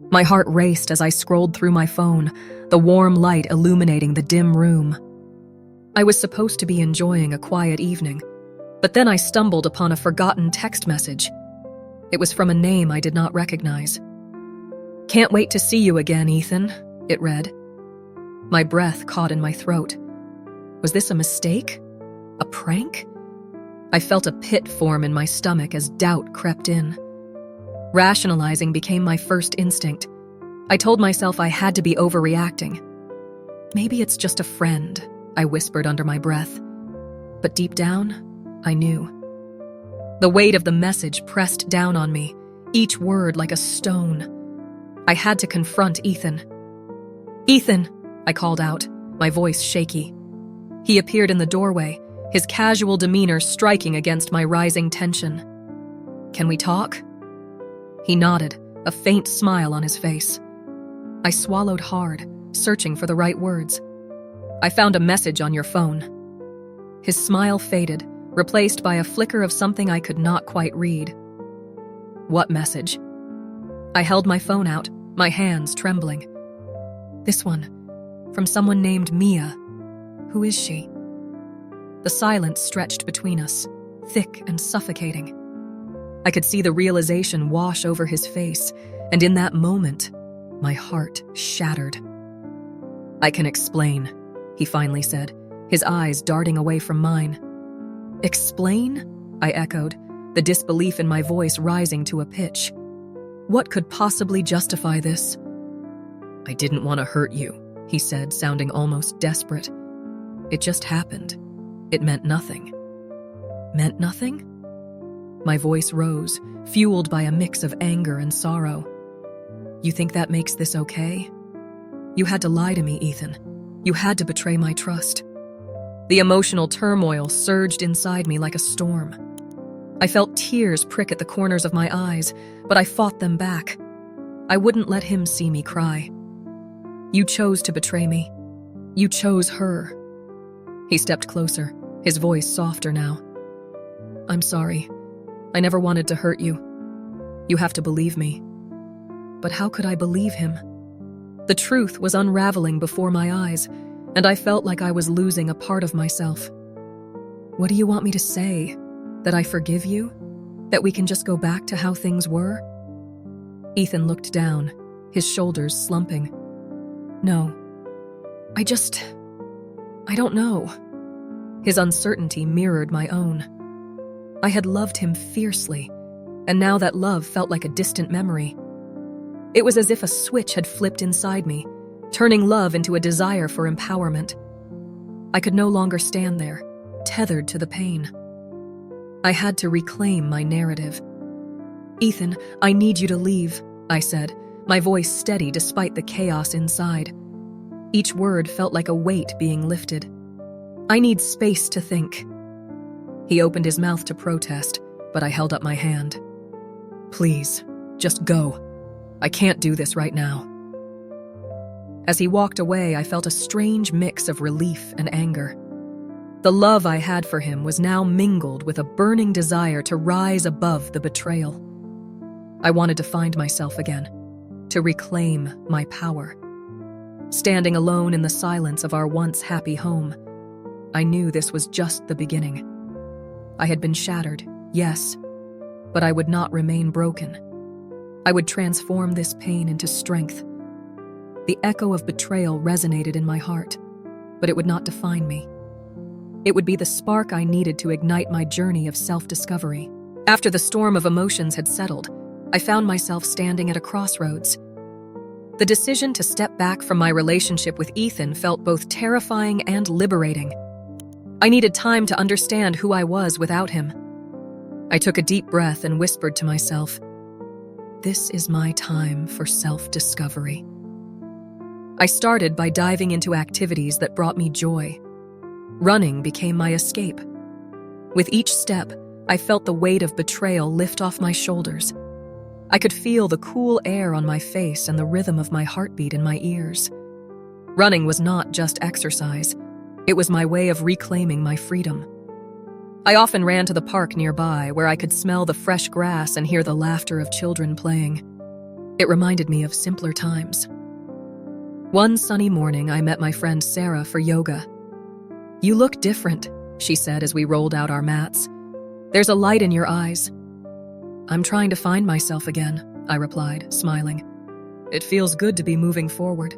My heart raced as I scrolled through my phone, the warm light illuminating the dim room. I was supposed to be enjoying a quiet evening, but then I stumbled upon a forgotten text message. It was from a name I did not recognize. "Can't wait to see you again, Ethan," it read. My breath caught in my throat. Was this a mistake? A prank? I felt a pit form in my stomach as doubt crept in. Rationalizing became my first instinct. I told myself I had to be overreacting. "Maybe it's just a friend," I whispered under my breath. But deep down, I knew. The weight of the message pressed down on me, each word like a stone. I had to confront Ethan. "Ethan!" I called out, my voice shaky. He appeared in the doorway, his casual demeanor striking against my rising tension. "Can we talk?" He nodded, a faint smile on his face. I swallowed hard, searching for the right words. "I found a message on your phone." His smile faded, replaced by a flicker of something I could not quite read. "What message?" I held my phone out, my hands trembling. "This one, from someone named Mia. Who is she?" The silence stretched between us, thick and suffocating. I could see the realization wash over his face, and in that moment, my heart shattered. "I can explain," he finally said, his eyes darting away from mine. "Explain?" I echoed, the disbelief in my voice rising to a pitch. What could possibly justify this? "I didn't want to hurt you," he said, sounding almost desperate. "It just happened. It meant nothing." Meant nothing? My voice rose, fueled by a mix of anger and sorrow. "You think that makes this okay? You had to lie to me, Ethan. You had to betray my trust." The emotional turmoil surged inside me like a storm. I felt tears prick at the corners of my eyes, but I fought them back. I wouldn't let him see me cry. "You chose to betray me. You chose her." He stepped closer, his voice softer now. "I'm sorry. I never wanted to hurt you. You have to believe me." But how could I believe him? The truth was unraveling before my eyes, and I felt like I was losing a part of myself. "What do you want me to say? That I forgive you? That we can just go back to how things were?" Ethan looked down, his shoulders slumping. "No. I don't know." His uncertainty mirrored my own. I had loved him fiercely, and now that love felt like a distant memory. It was as if a switch had flipped inside me, turning love into a desire for empowerment. I could no longer stand there, tethered to the pain. I had to reclaim my narrative. "Ethan, I need you to leave," I said, my voice steady despite the chaos inside. Each word felt like a weight being lifted. "I need space to think." He opened his mouth to protest, but I held up my hand. "Please, just go. I can't do this right now." As he walked away, I felt a strange mix of relief and anger. The love I had for him was now mingled with a burning desire to rise above the betrayal. I wanted to find myself again, to reclaim my power. Standing alone in the silence of our once happy home, I knew this was just the beginning. I had been shattered, yes, but I would not remain broken. I would transform this pain into strength. The echo of betrayal resonated in my heart, but it would not define me. It would be the spark I needed to ignite my journey of self-discovery. After the storm of emotions had settled, I found myself standing at a crossroads. The decision to step back from my relationship with Ethan felt both terrifying and liberating. I needed time to understand who I was without him. I took a deep breath and whispered to myself, "This is my time for self-discovery." I started by diving into activities that brought me joy. Running became my escape. With each step, I felt the weight of betrayal lift off my shoulders. I could feel the cool air on my face and the rhythm of my heartbeat in my ears. Running was not just exercise. It was my way of reclaiming my freedom. I often ran to the park nearby, where I could smell the fresh grass and hear the laughter of children playing. It reminded me of simpler times. One sunny morning, I met my friend Sarah for yoga. "You look different," she said as we rolled out our mats. "There's a light in your eyes." "I'm trying to find myself again," I replied, smiling. "It feels good to be moving forward."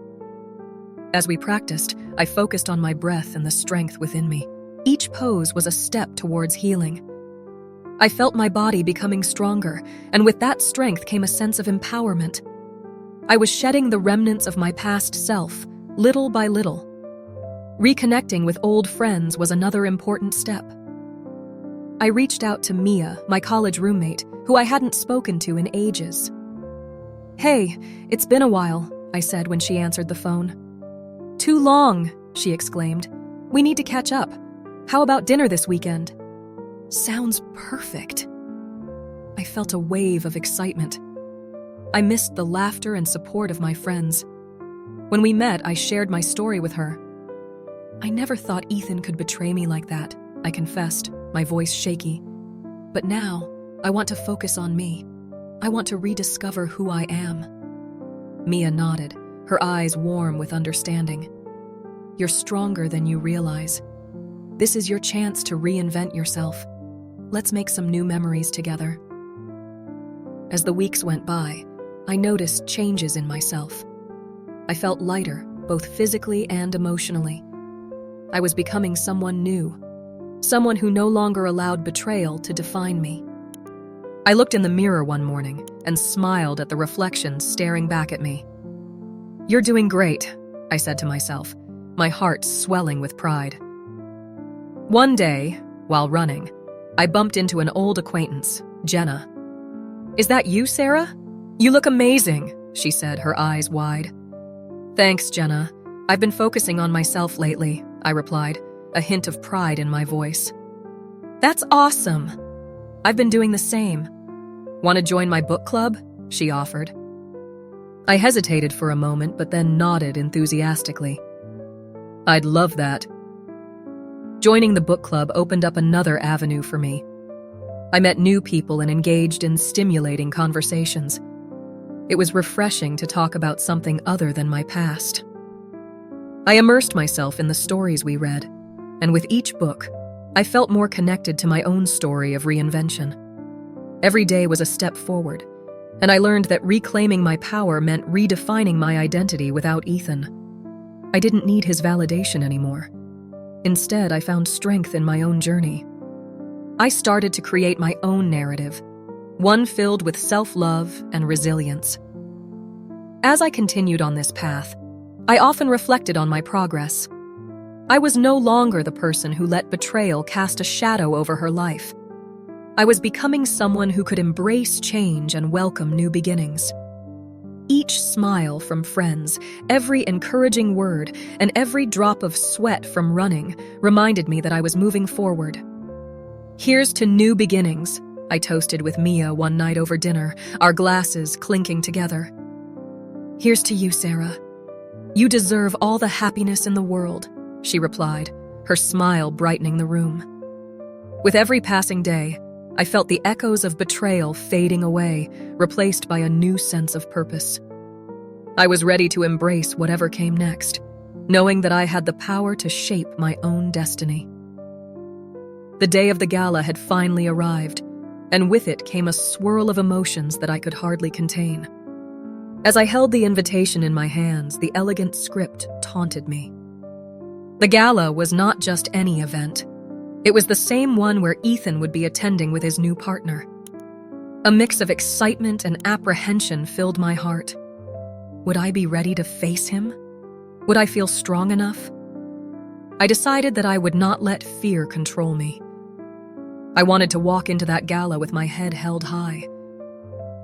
As we practiced, I focused on my breath and the strength within me. Each pose was a step towards healing. I felt my body becoming stronger, and with that strength came a sense of empowerment. I was shedding the remnants of my past self, little by little. Reconnecting with old friends was another important step. I reached out to Mia, my college roommate, who I hadn't spoken to in ages. "Hey, it's been a while," I said when she answered the phone. "Too long," she exclaimed. "We need to catch up. How about dinner this weekend?" "Sounds perfect." I felt a wave of excitement. I missed the laughter and support of my friends. When we met, I shared my story with her. "I never thought Ethan could betray me like that," I confessed, my voice shaky. "But now, I want to focus on me. I want to rediscover who I am." Mia nodded, her eyes warm with understanding. "You're stronger than you realize. This is your chance to reinvent yourself. Let's make some new memories together." As the weeks went by, I noticed changes in myself. I felt lighter, both physically and emotionally. I was becoming someone new, someone who no longer allowed betrayal to define me. I looked in the mirror one morning and smiled at the reflection staring back at me. "You're doing great," I said to myself, my heart swelling with pride. One day, while running, I bumped into an old acquaintance, Jenna. "Is that you, Sarah? You look amazing," she said, her eyes wide. "Thanks, Jenna. I've been focusing on myself lately," I replied, a hint of pride in my voice. "That's awesome. I've been doing the same. Want to join my book club?" she offered. I hesitated for a moment, but then nodded enthusiastically. "I'd love that." Joining the book club opened up another avenue for me. I met new people and engaged in stimulating conversations. It was refreshing to talk about something other than my past. I immersed myself in the stories we read, and with each book, I felt more connected to my own story of reinvention. Every day was a step forward, and I learned that reclaiming my power meant redefining my identity without Ethan. I didn't need his validation anymore. Instead, I found strength in my own journey. I started to create my own narrative, one filled with self-love and resilience. As I continued on this path, I often reflected on my progress. I was no longer the person who let betrayal cast a shadow over her life. I was becoming someone who could embrace change and welcome new beginnings. Each smile from friends, every encouraging word, and every drop of sweat from running reminded me that I was moving forward. "Here's to new beginnings," I toasted with Mia one night over dinner, our glasses clinking together. "Here's to you, Sarah. You deserve all the happiness in the world," she replied, her smile brightening the room. With every passing day, I felt the echoes of betrayal fading away, replaced by a new sense of purpose. I was ready to embrace whatever came next, knowing that I had the power to shape my own destiny. The day of the gala had finally arrived, and with it came a swirl of emotions that I could hardly contain. As I held the invitation in my hands, the elegant script taunted me. The gala was not just any event. It was the same one where Ethan would be attending with his new partner. A mix of excitement and apprehension filled my heart. Would I be ready to face him? Would I feel strong enough? I decided that I would not let fear control me. I wanted to walk into that gala with my head held high.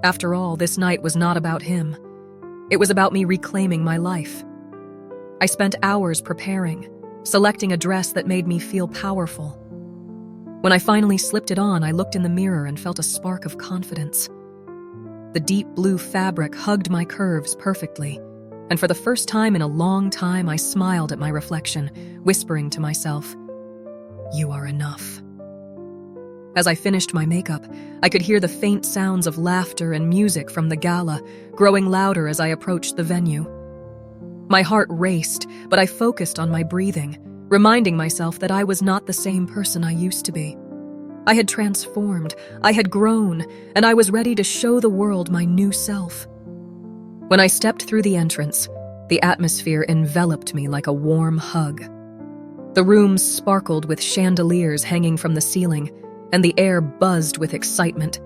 After all, this night was not about him. It was about me reclaiming my life. I spent hours preparing, selecting a dress that made me feel powerful. When I finally slipped it on, I looked in the mirror and felt a spark of confidence. The deep blue fabric hugged my curves perfectly, and for the first time in a long time, I smiled at my reflection, whispering to myself, "You are enough." As I finished my makeup, I could hear the faint sounds of laughter and music from the gala, growing louder as I approached the venue. My heart raced, but I focused on my breathing, reminding myself that I was not the same person I used to be. I had transformed, I had grown, and I was ready to show the world my new self. When I stepped through the entrance, the atmosphere enveloped me like a warm hug. The rooms sparkled with chandeliers hanging from the ceiling, and the air buzzed with excitement.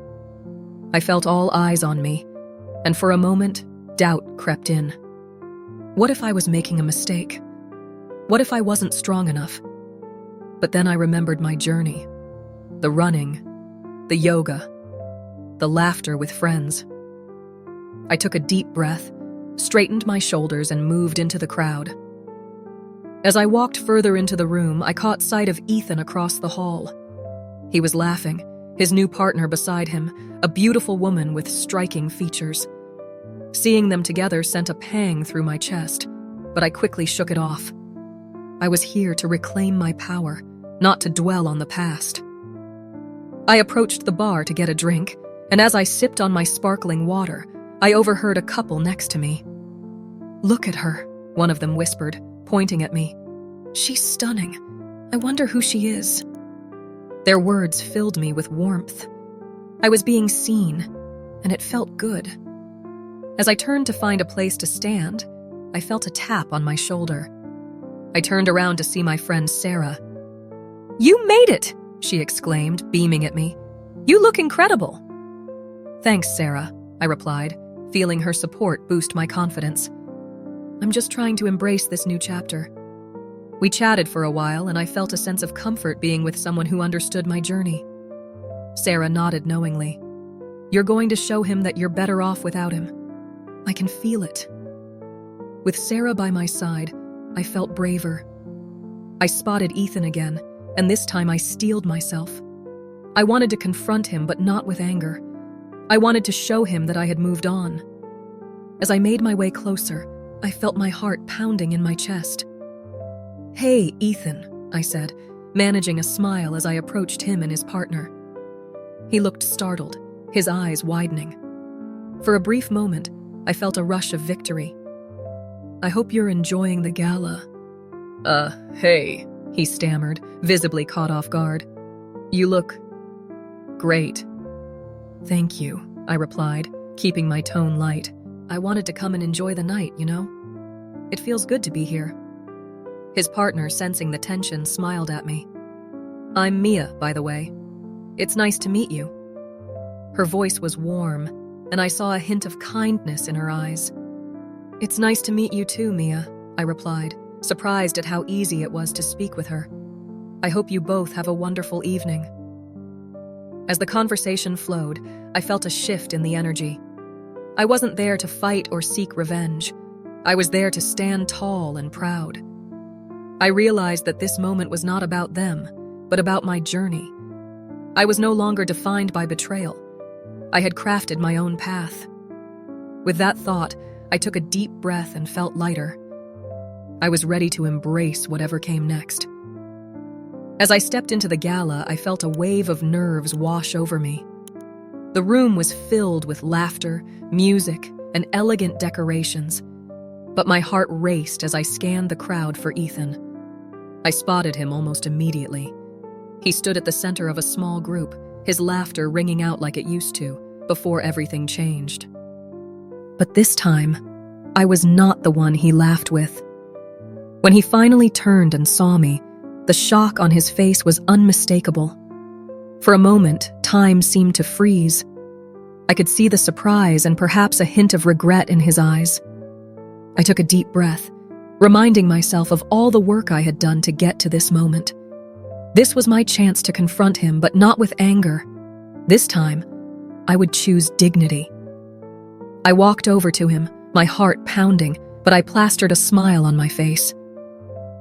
I felt all eyes on me, and for a moment, doubt crept in. What if I was making a mistake? What if I wasn't strong enough? But then I remembered my journey. The running, the yoga, the laughter with friends. I took a deep breath, straightened my shoulders, and moved into the crowd. As I walked further into the room, I caught sight of Ethan across the hall. He was laughing, his new partner beside him, a beautiful woman with striking features. Seeing them together sent a pang through my chest, but I quickly shook it off. I was here to reclaim my power, not to dwell on the past. I approached the bar to get a drink, and as I sipped on my sparkling water, I overheard a couple next to me. "Look at her," one of them whispered, pointing at me. "She's stunning. I wonder who she is." Their words filled me with warmth. I was being seen, and it felt good. As I turned to find a place to stand, I felt a tap on my shoulder. I turned around to see my friend Sarah. "You made it!" she exclaimed, beaming at me. "You look incredible." "Thanks, Sarah," I replied, feeling her support boost my confidence. "I'm just trying to embrace this new chapter." We chatted for a while, and I felt a sense of comfort being with someone who understood my journey. Sarah nodded knowingly. "You're going to show him that you're better off without him. I can feel it." With Sarah by my side, I felt braver. I spotted Ethan again, and this time I steeled myself. I wanted to confront him, but not with anger. I wanted to show him that I had moved on. As I made my way closer, I felt my heart pounding in my chest. "Hey, Ethan," I said, managing a smile as I approached him and his partner. He looked startled, his eyes widening. For a brief moment, I felt a rush of victory. "I hope you're enjoying the gala." Hey," he stammered, visibly caught off guard. "You look great." "Thank you," I replied, keeping my tone light. "I wanted to come and enjoy the night, you know? It feels good to be here." His partner, sensing the tension, smiled at me. "I'm Mia, by the way. It's nice to meet you." Her voice was warm, and I saw a hint of kindness in her eyes. "It's nice to meet you too, Mia," I replied, surprised at how easy it was to speak with her. "I hope you both have a wonderful evening." As the conversation flowed, I felt a shift in the energy. I wasn't there to fight or seek revenge. I was there to stand tall and proud. I realized that this moment was not about them, but about my journey. I was no longer defined by betrayal. I had crafted my own path. With that thought, I took a deep breath and felt lighter. I was ready to embrace whatever came next. As I stepped into the gala, I felt a wave of nerves wash over me. The room was filled with laughter, music, and elegant decorations, but my heart raced as I scanned the crowd for Ethan. I spotted him almost immediately. He stood at the center of a small group, his laughter ringing out like it used to, before everything changed. But this time, I was not the one he laughed with. When he finally turned and saw me, the shock on his face was unmistakable. For a moment, time seemed to freeze. I could see the surprise and perhaps a hint of regret in his eyes. I took a deep breath, reminding myself of all the work I had done to get to this moment. This was my chance to confront him, but not with anger. This time, I would choose dignity. I walked over to him, my heart pounding, but I plastered a smile on my face.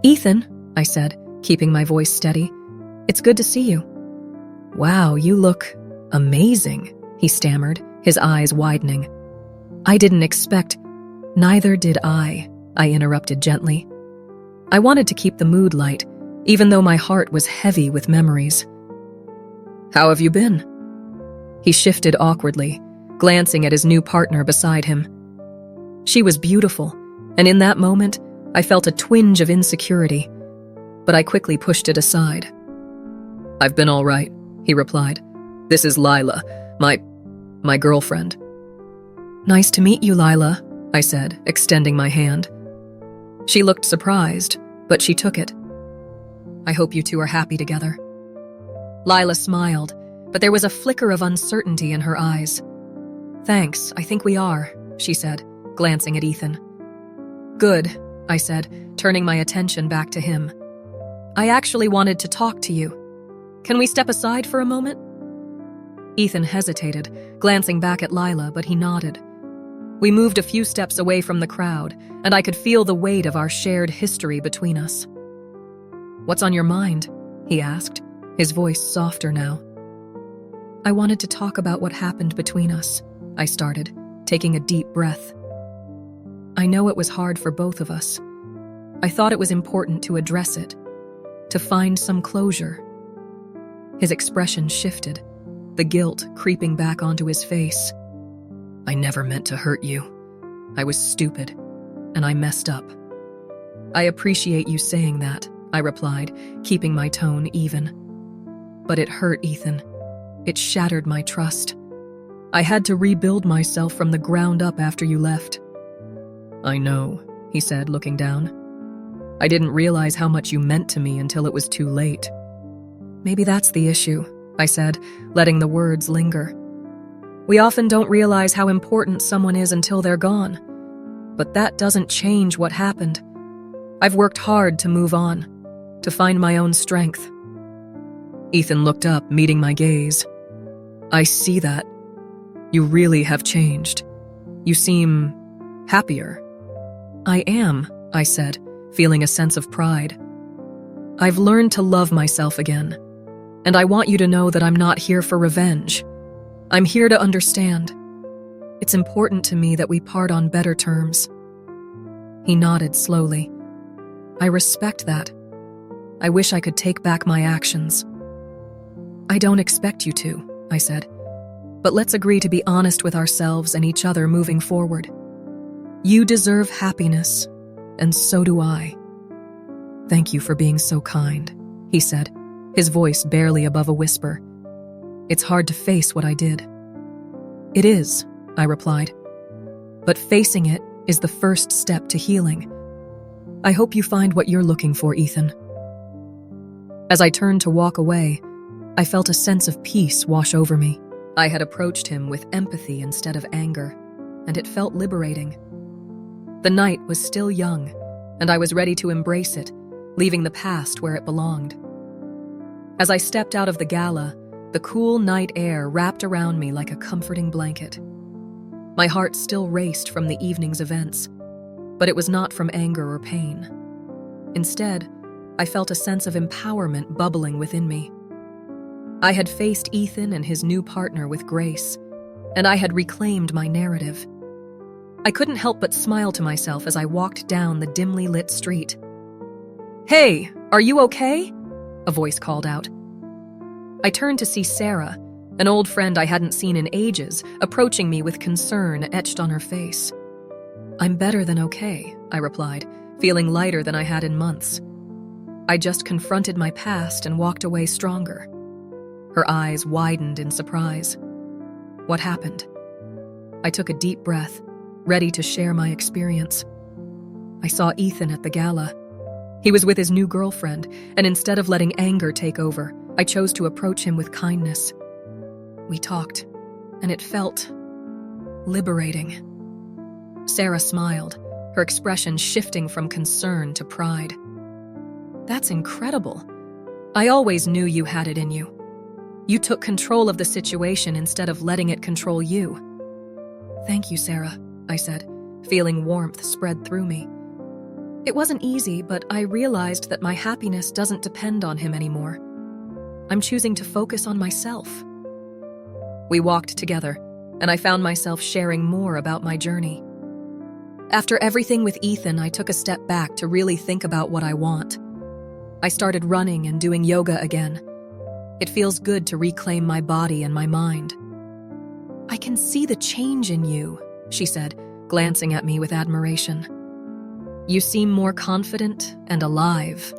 "Ethan," I said, keeping my voice steady, "it's good to see you." "Wow, you look amazing," he stammered, his eyes widening. "I didn't expect—" "Neither did I interrupted gently. I wanted to keep the mood light, even though my heart was heavy with memories. How have you been? He shifted awkwardly, glancing at his new partner beside him. She was beautiful, and in that moment, I felt a twinge of insecurity, but I quickly pushed it aside. I've been all right, he replied. This is Lila, my girlfriend. Nice to meet you, Lila, I said, extending my hand. She looked surprised, but she took it. I hope you two are happy together. Lila smiled, but there was a flicker of uncertainty in her eyes. Thanks, I think we are, she said, glancing at Ethan. Good, I said, turning my attention back to him. I actually wanted to talk to you. Can we step aside for a moment? Ethan hesitated, glancing back at Lila, but he nodded. We moved a few steps away from the crowd, and I could feel the weight of our shared history between us. What's on your mind? He asked, his voice softer now. I wanted to talk about what happened between us, I started, taking a deep breath. I know it was hard for both of us. I thought it was important to address it, to find some closure. His expression shifted, the guilt creeping back onto his face. I never meant to hurt you. I was stupid, and I messed up. I appreciate you saying that, I replied, keeping my tone even. But it hurt, Ethan. It shattered my trust. I had to rebuild myself from the ground up after you left. I know, he said, looking down. I didn't realize how much you meant to me until it was too late. Maybe that's the issue, I said, letting the words linger. We often don't realize how important someone is until they're gone. But that doesn't change what happened. I've worked hard to move on, to find my own strength. Ethan looked up, meeting my gaze. I see that. You really have changed. You seem happier. I am, I said, feeling a sense of pride. I've learned to love myself again, and I want you to know that I'm not here for revenge. I'm here to understand. It's important to me that we part on better terms. He nodded slowly. I respect that. I wish I could take back my actions. I don't expect you to, I said, but let's agree to be honest with ourselves and each other moving forward. You deserve happiness, and so do I. Thank you for being so kind, he said, his voice barely above a whisper. It's hard to face what I did. It is, I replied. But facing it is the first step to healing. I hope you find what you're looking for, Ethan. As I turned to walk away, I felt a sense of peace wash over me. I had approached him with empathy instead of anger, and it felt liberating. The night was still young, and I was ready to embrace it, leaving the past where it belonged. As I stepped out of the gala, the cool night air wrapped around me like a comforting blanket. My heart still raced from the evening's events, but it was not from anger or pain. Instead, I felt a sense of empowerment bubbling within me. I had faced Ethan and his new partner with grace, and I had reclaimed my narrative. I couldn't help but smile to myself as I walked down the dimly lit street. Hey, are you okay? A voice called out. I turned to see Sarah, an old friend I hadn't seen in ages, approaching me with concern etched on her face. I'm better than okay, I replied, feeling lighter than I had in months. I just confronted my past and walked away stronger. Her eyes widened in surprise. What happened? I took a deep breath, ready to share my experience. I saw Ethan at the gala. He was with his new girlfriend, and instead of letting anger take over, I chose to approach him with kindness. We talked, and it felt liberating. Sarah smiled, her expression shifting from concern to pride. That's incredible. I always knew you had it in you. You took control of the situation instead of letting it control you. Thank you, Sarah, I said, feeling warmth spread through me. It wasn't easy, but I realized that my happiness doesn't depend on him anymore. I'm choosing to focus on myself. We walked together, and I found myself sharing more about my journey. After everything with Ethan, I took a step back to really think about what I want. I started running and doing yoga again. It feels good to reclaim my body and my mind. I can see the change in you, she said, glancing at me with admiration. You seem more confident and alive.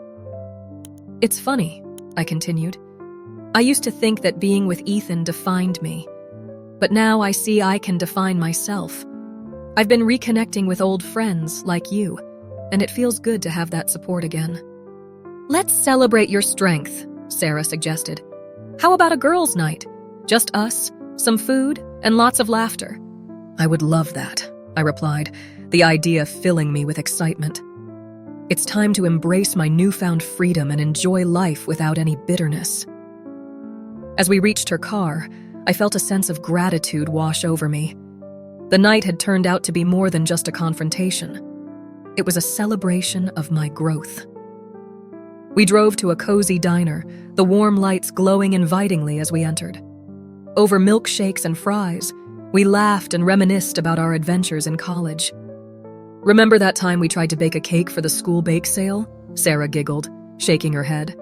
It's funny, I continued. I used to think that being with Ethan defined me, but now I see I can define myself. I've been reconnecting with old friends like you, and it feels good to have that support again. Let's celebrate your strength, Sarah suggested. How about a girls' night? Just us, some food, and lots of laughter. I would love that, I replied, the idea filling me with excitement. It's time to embrace my newfound freedom and enjoy life without any bitterness. As we reached her car, I felt a sense of gratitude wash over me. The night had turned out to be more than just a confrontation. It was a celebration of my growth. We drove to a cozy diner, the warm lights glowing invitingly as we entered. Over milkshakes and fries, we laughed and reminisced about our adventures in college. Remember that time we tried to bake a cake for the school bake sale? Sarah giggled, shaking her head.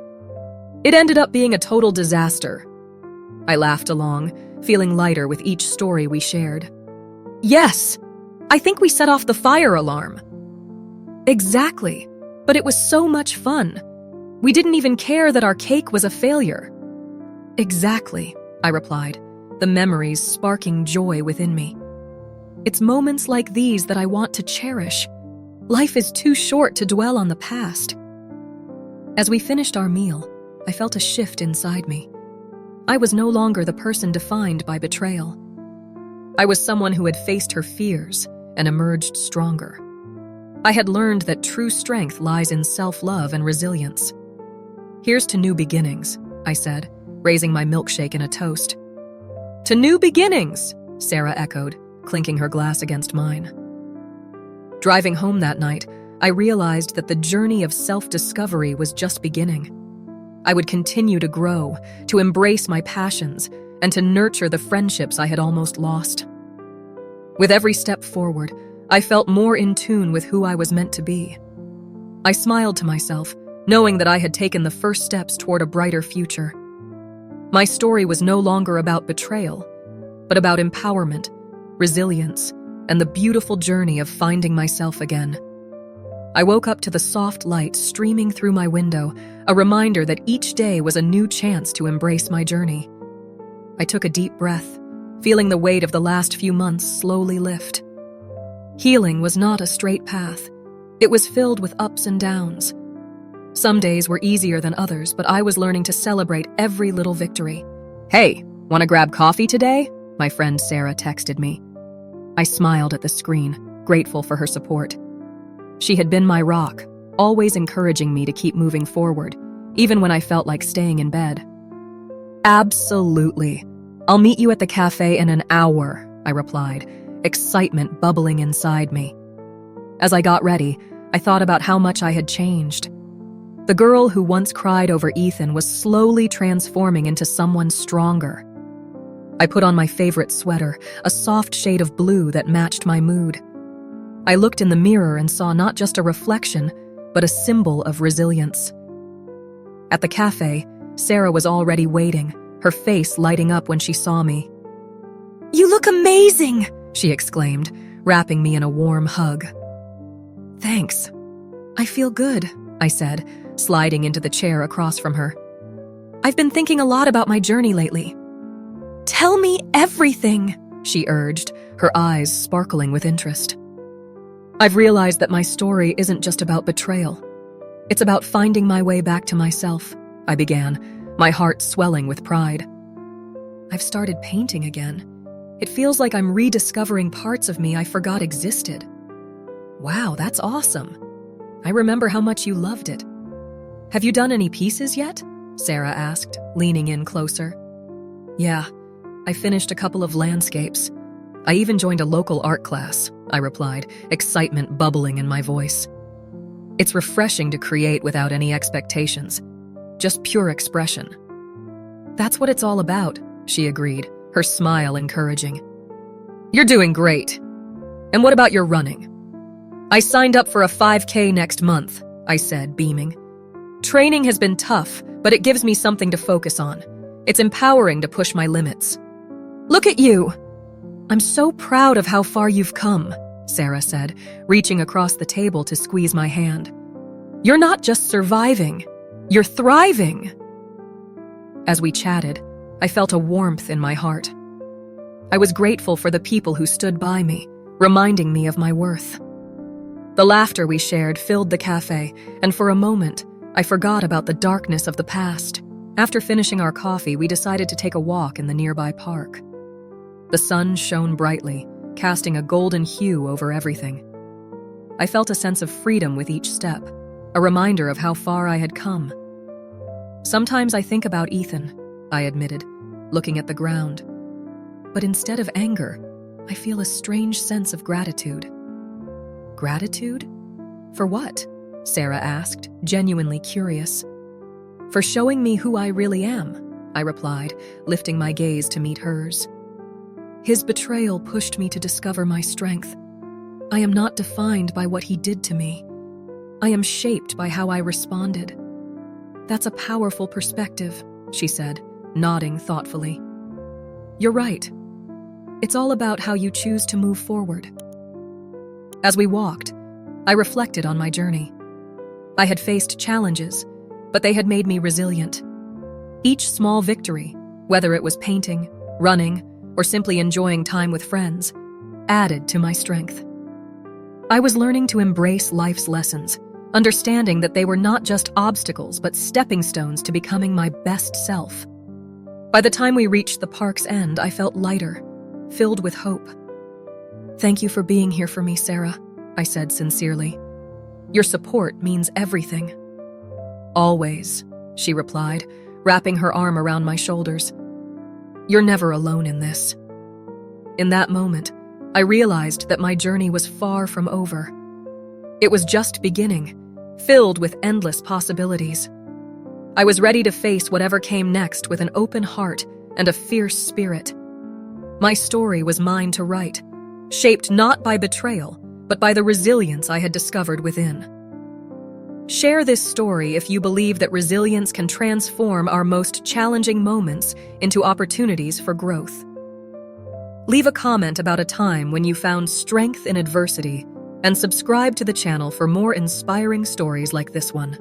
It ended up being a total disaster. I laughed along, feeling lighter with each story we shared. Yes, I think we set off the fire alarm. Exactly, but it was so much fun. We didn't even care that our cake was a failure. Exactly, I replied, the memories sparking joy within me. It's moments like these that I want to cherish. Life is too short to dwell on the past. As we finished our meal, I felt a shift inside me. I was no longer the person defined by betrayal. I was someone who had faced her fears and emerged stronger. I had learned that true strength lies in self-love and resilience. Here's to new beginnings, I said, raising my milkshake in a toast. To new beginnings, Sarah echoed, clinking her glass against mine. Driving home that night, I realized that the journey of self-discovery was just beginning. I would continue to grow, to embrace my passions, and to nurture the friendships I had almost lost. With every step forward, I felt more in tune with who I was meant to be. I smiled to myself, knowing that I had taken the first steps toward a brighter future. My story was no longer about betrayal, but about empowerment, resilience, and the beautiful journey of finding myself again. I woke up to the soft light streaming through my window, a reminder that each day was a new chance to embrace my journey. I took a deep breath, feeling the weight of the last few months slowly lift. Healing was not a straight path. It was filled with ups and downs. Some days were easier than others, but I was learning to celebrate every little victory. Hey, want to grab coffee today? My friend Sarah texted me. I smiled at the screen, grateful for her support. She had been my rock, always encouraging me to keep moving forward, even when I felt like staying in bed. Absolutely. I'll meet you at the cafe in an hour, I replied, excitement bubbling inside me. As I got ready, I thought about how much I had changed. The girl who once cried over Ethan was slowly transforming into someone stronger. I put on my favorite sweater, a soft shade of blue that matched my mood. I looked in the mirror and saw not just a reflection, but a symbol of resilience. At the cafe, Sarah was already waiting, her face lighting up when she saw me. "You look amazing!" she exclaimed, wrapping me in a warm hug. "Thanks. I feel good," I said, sliding into the chair across from her. "I've been thinking a lot about my journey lately." "Tell me everything," she urged, her eyes sparkling with interest. I've realized that my story isn't just about betrayal. It's about finding my way back to myself, I began, my heart swelling with pride. I've started painting again. It feels like I'm rediscovering parts of me I forgot existed. Wow, that's awesome. I remember how much you loved it. Have you done any pieces yet? Sarah asked, leaning in closer. Yeah, I finished a couple of landscapes. I even joined a local art class, I replied, excitement bubbling in my voice. It's refreshing to create without any expectations, just pure expression. That's what it's all about, she agreed, her smile encouraging. You're doing great. And what about your running? I signed up for a 5K next month, I said, beaming. Training has been tough, but it gives me something to focus on. It's empowering to push my limits. Look at you! I'm so proud of how far you've come, Sarah said, reaching across the table to squeeze my hand. You're not just surviving, you're thriving. As we chatted, I felt a warmth in my heart. I was grateful for the people who stood by me, reminding me of my worth. The laughter we shared filled the cafe, and for a moment, I forgot about the darkness of the past. After finishing our coffee, we decided to take a walk in the nearby park. The sun shone brightly, casting a golden hue over everything. I felt a sense of freedom with each step, a reminder of how far I had come. Sometimes I think about Ethan, I admitted, looking at the ground. But instead of anger, I feel a strange sense of gratitude. Gratitude? For what? Sarah asked, genuinely curious. For showing me who I really am, I replied, lifting my gaze to meet hers. His betrayal pushed me to discover my strength. I am not defined by what he did to me. I am shaped by how I responded. That's a powerful perspective, she said, nodding thoughtfully. You're right. It's all about how you choose to move forward. As we walked, I reflected on my journey. I had faced challenges, but they had made me resilient. Each small victory, whether it was painting, running, or simply enjoying time with friends, added to my strength. I was learning to embrace life's lessons, understanding that they were not just obstacles but stepping stones to becoming my best self. By the time we reached the park's end, I felt lighter, filled with hope. Thank you for being here for me, Sarah, I said sincerely. Your support means everything. Always, she replied, wrapping her arm around my shoulders. You're never alone in this. In that moment, I realized that my journey was far from over. It was just beginning, filled with endless possibilities. I was ready to face whatever came next with an open heart and a fierce spirit. My story was mine to write, shaped not by betrayal, but by the resilience I had discovered within. Share this story if you believe that resilience can transform our most challenging moments into opportunities for growth. Leave a comment about a time when you found strength in adversity, and subscribe to the channel for more inspiring stories like this one.